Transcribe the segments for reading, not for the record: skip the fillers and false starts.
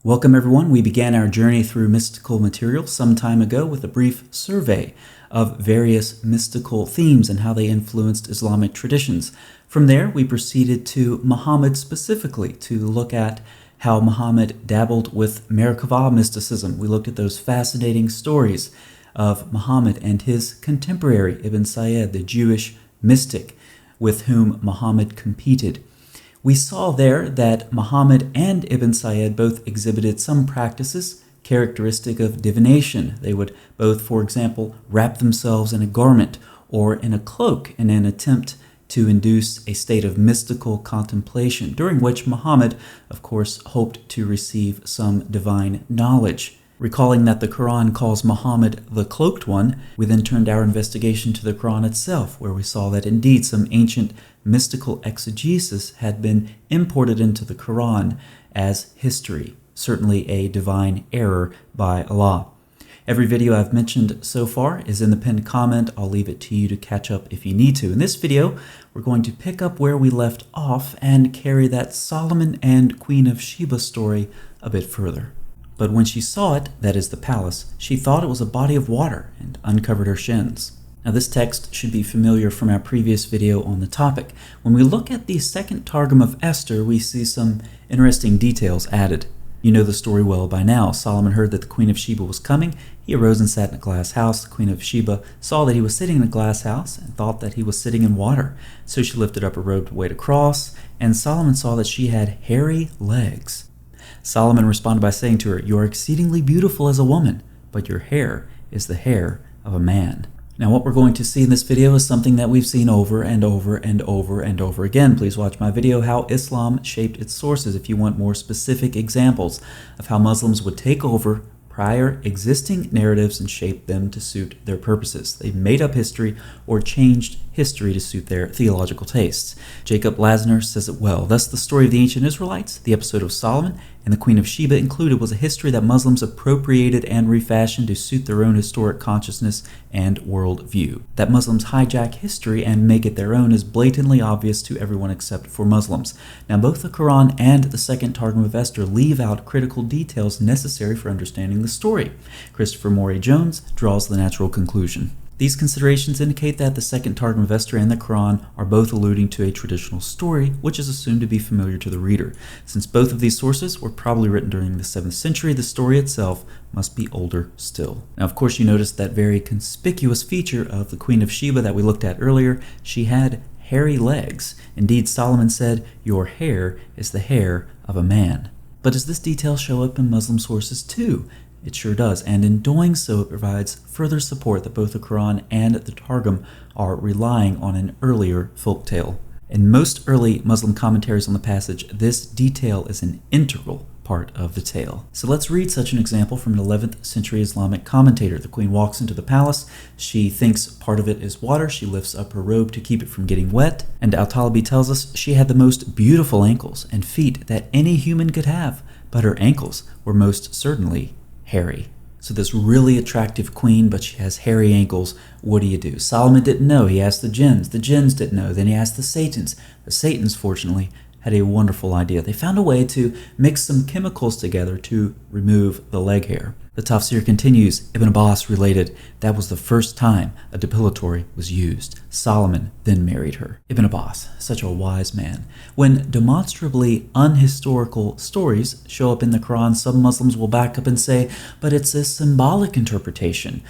Welcome everyone. We began our journey through mystical material some time ago with a brief survey of various mystical themes and how they influenced Islamic traditions. From there, we proceeded to Muhammad specifically to look at how Muhammad dabbled with Merkava mysticism. We looked at those fascinating stories of Muhammad and his contemporary Ibn Sayyid, the Jewish mystic with whom Muhammad competed. We saw there that Muhammad and Ibn Sayyid both exhibited some practices characteristic of divination. They would both, for example, wrap themselves in a garment or in a cloak in an attempt to induce a state of mystical contemplation, during which Muhammad, of course, hoped to receive some divine knowledge. Recalling that the Quran calls Muhammad the Cloaked One, we then turned our investigation to the Quran itself, where we saw that indeed some ancient mystical exegesis had been imported into the Quran as history, certainly a divine error by Allah. Every video I've mentioned so far is in the pinned comment. I'll leave it to you to catch up if you need to. In this video, we're going to pick up where we left off and carry that Solomon and Queen of Sheba story a bit further. But when she saw it, that is the palace, she thought it was a body of water and uncovered her shins. Now this text should be familiar from our previous video on the topic. When we look at the second Targum of Esther, we see some interesting details added. You know the story well by now. Solomon heard that the Queen of Sheba was coming. He arose and sat in a glass house. The Queen of Sheba saw that he was sitting in a glass house and thought that he was sitting in water. So she lifted up her robe to wade across, and Solomon saw that she had hairy legs. Solomon responded by saying to her, "You are exceedingly beautiful as a woman, but your hair is the hair of a man." Now what we're going to see in this video is something that we've seen over and over and over and over again. Please watch my video, How Islam Shaped Its Sources, if you want more specific examples of how Muslims would take over prior existing narratives and shape them to suit their purposes. They made up history or changed history to suit their theological tastes. Jacob Lasner says it well. Thus, the story of the ancient Israelites, the episode of Solomon, and the Queen of Sheba included was a history that Muslims appropriated and refashioned to suit their own historic consciousness and worldview. That Muslims hijack history and make it their own is blatantly obvious to everyone except for Muslims. Now, both the Quran and the second Targum of Esther leave out critical details necessary for understanding the story. Christopher Morey Jones draws the natural conclusion. These considerations indicate that the second Targum of Esther and the Quran are both alluding to a traditional story, which is assumed to be familiar to the reader. Since both of these sources were probably written during the 7th century, the story itself must be older still. Now, of course, you notice that very conspicuous feature of the Queen of Sheba that we looked at earlier. She had hairy legs. Indeed, Solomon said, "Your hair is the hair of a man." But does this detail show up in Muslim sources too? It sure does, and in doing so, it provides further support that both the Quran and the Targum are relying on an earlier folktale. In most early Muslim commentaries on the passage, this detail is an integral part of the tale. So let's read such an example from an 11th century Islamic commentator. The queen walks into the palace. She thinks part of it is water. She lifts up her robe to keep it from getting wet. And Al-Talibi tells us she had the most beautiful ankles and feet that any human could have, but her ankles were most certainly hairy. So this really attractive queen, but she has hairy ankles. What do? Solomon didn't know. He asked the jinns. The jinns didn't know. Then he asked the Satans. The Satans, fortunately, had a wonderful idea. They found a way to mix some chemicals together to remove the leg hair. The tafsir continues. Ibn Abbas related that was the first time a depilatory was used. Solomon then married her. Ibn Abbas, such a wise man. When demonstrably unhistorical stories show up in the Quran, some Muslims will back up and say, but it's a symbolic interpretation.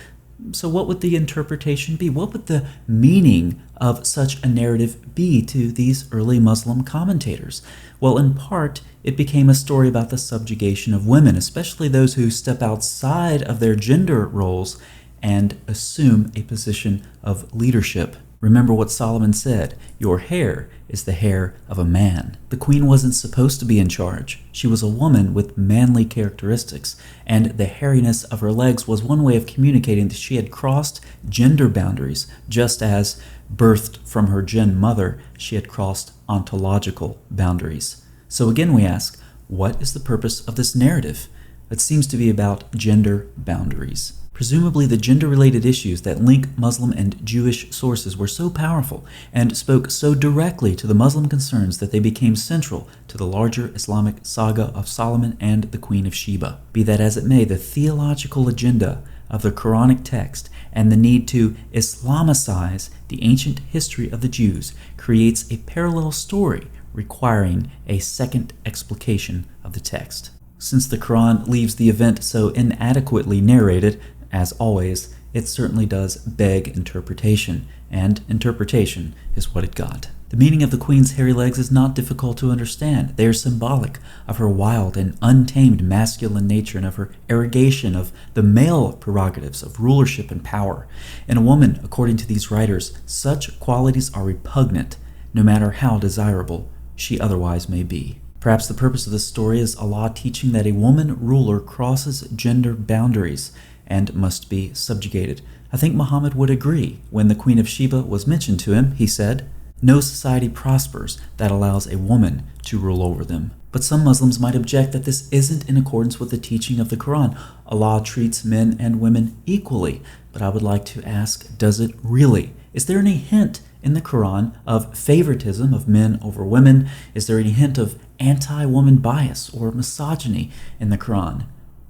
So what would the interpretation be? What would the meaning of such a narrative be to these early Muslim commentators? Well, in part, it became a story about the subjugation of women, especially those who step outside of their gender roles and assume a position of leadership. Remember what Solomon said, "Your hair is the hair of a man." The queen wasn't supposed to be in charge. She was a woman with manly characteristics, and the hairiness of her legs was one way of communicating that she had crossed gender boundaries, just as, birthed from her jinn mother, she had crossed ontological boundaries. So again we ask, what is the purpose of this narrative? It seems to be about gender boundaries. Presumably, the gender-related issues that link Muslim and Jewish sources were so powerful and spoke so directly to the Muslim concerns that they became central to the larger Islamic saga of Solomon and the Queen of Sheba. Be that as it may, the theological agenda of the Quranic text and the need to Islamicize the ancient history of the Jews creates a parallel story requiring a second explication of the text. Since the Quran leaves the event so inadequately narrated, as always, it certainly does beg interpretation, and interpretation is what it got. The meaning of the queen's hairy legs is not difficult to understand. They are symbolic of her wild and untamed masculine nature and of her arrogation of the male prerogatives of rulership and power. In a woman, according to these writers, such qualities are repugnant, no matter how desirable she otherwise may be. Perhaps the purpose of this story is Allah teaching that a woman ruler crosses gender boundaries and must be subjugated. I think Muhammad would agree. When the Queen of Sheba was mentioned to him, he said, "No society prospers that allows a woman to rule over them." But some Muslims might object that this isn't in accordance with the teaching of the Quran. Allah treats men and women equally. But I would like to ask, does it really? Is there any hint in the Quran of favoritism of men over women? Is there any hint of anti-woman bias or misogyny in the Quran?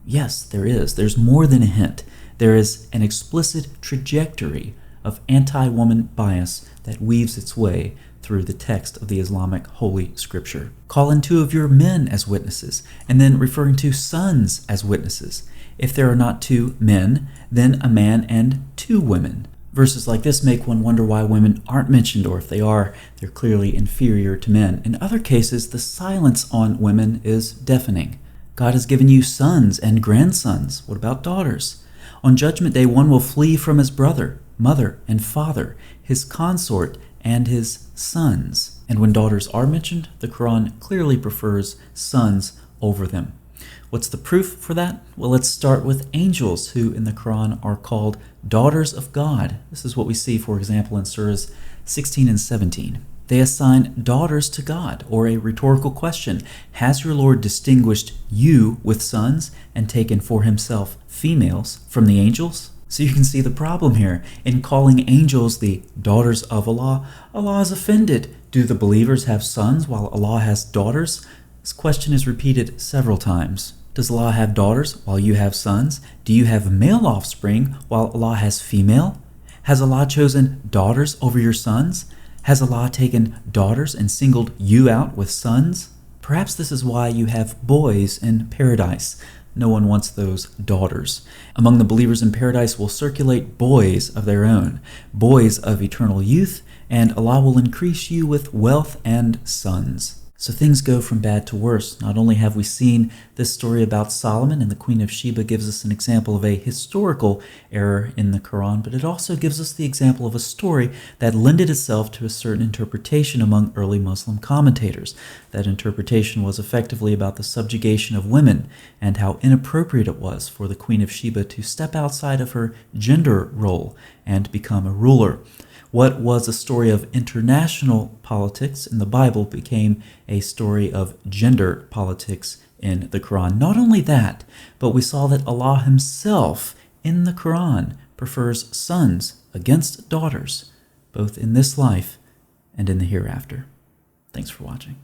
Yes, there is. There's more than a hint. There is an explicit trajectory of anti-woman bias that weaves its way through the text of the Islamic Holy Scripture. Call in 2 of your men as witnesses, and then referring to sons as witnesses. If there are not 2 men, then a man and 2 women. Verses like this make one wonder why women aren't mentioned, or if they are, they're clearly inferior to men. In other cases, the silence on women is deafening. God has given you sons and grandsons. What about daughters? On Judgment Day, one will flee from his brother, mother, and father, his consort, and his sons. And when daughters are mentioned, the Quran clearly prefers sons over them. What's the proof for that? Well, let's start with angels, who in the Quran are called daughters of God. This is what we see, for example, in Surahs 16 and 17. They assign daughters to God, or a rhetorical question: has your Lord distinguished you with sons and taken for himself females from the angels? So you can see the problem here. In calling angels the daughters of Allah, Allah is offended. Do the believers have sons while Allah has daughters? This question is repeated several times. Does Allah have daughters while you have sons? Do you have male offspring while Allah has female? Has Allah chosen daughters over your sons? Has Allah taken daughters and singled you out with sons? Perhaps this is why you have boys in paradise. No one wants those daughters. Among the believers in paradise will circulate boys of their own, boys of eternal youth, and Allah will increase you with wealth and sons. So things go from bad to worse. Not only have we seen this story about Solomon, and the Queen of Sheba gives us an example of a historical error in the Quran, but it also gives us the example of a story that lended itself to a certain interpretation among early Muslim commentators. That interpretation was effectively about the subjugation of women and how inappropriate it was for the Queen of Sheba to step outside of her gender role and become a ruler. What was a story of international politics in the Bible became a story of gender politics in the Quran. Not only that, but we saw that Allah himself in the Quran prefers sons against daughters, both in this life and in the hereafter. Thanks for watching.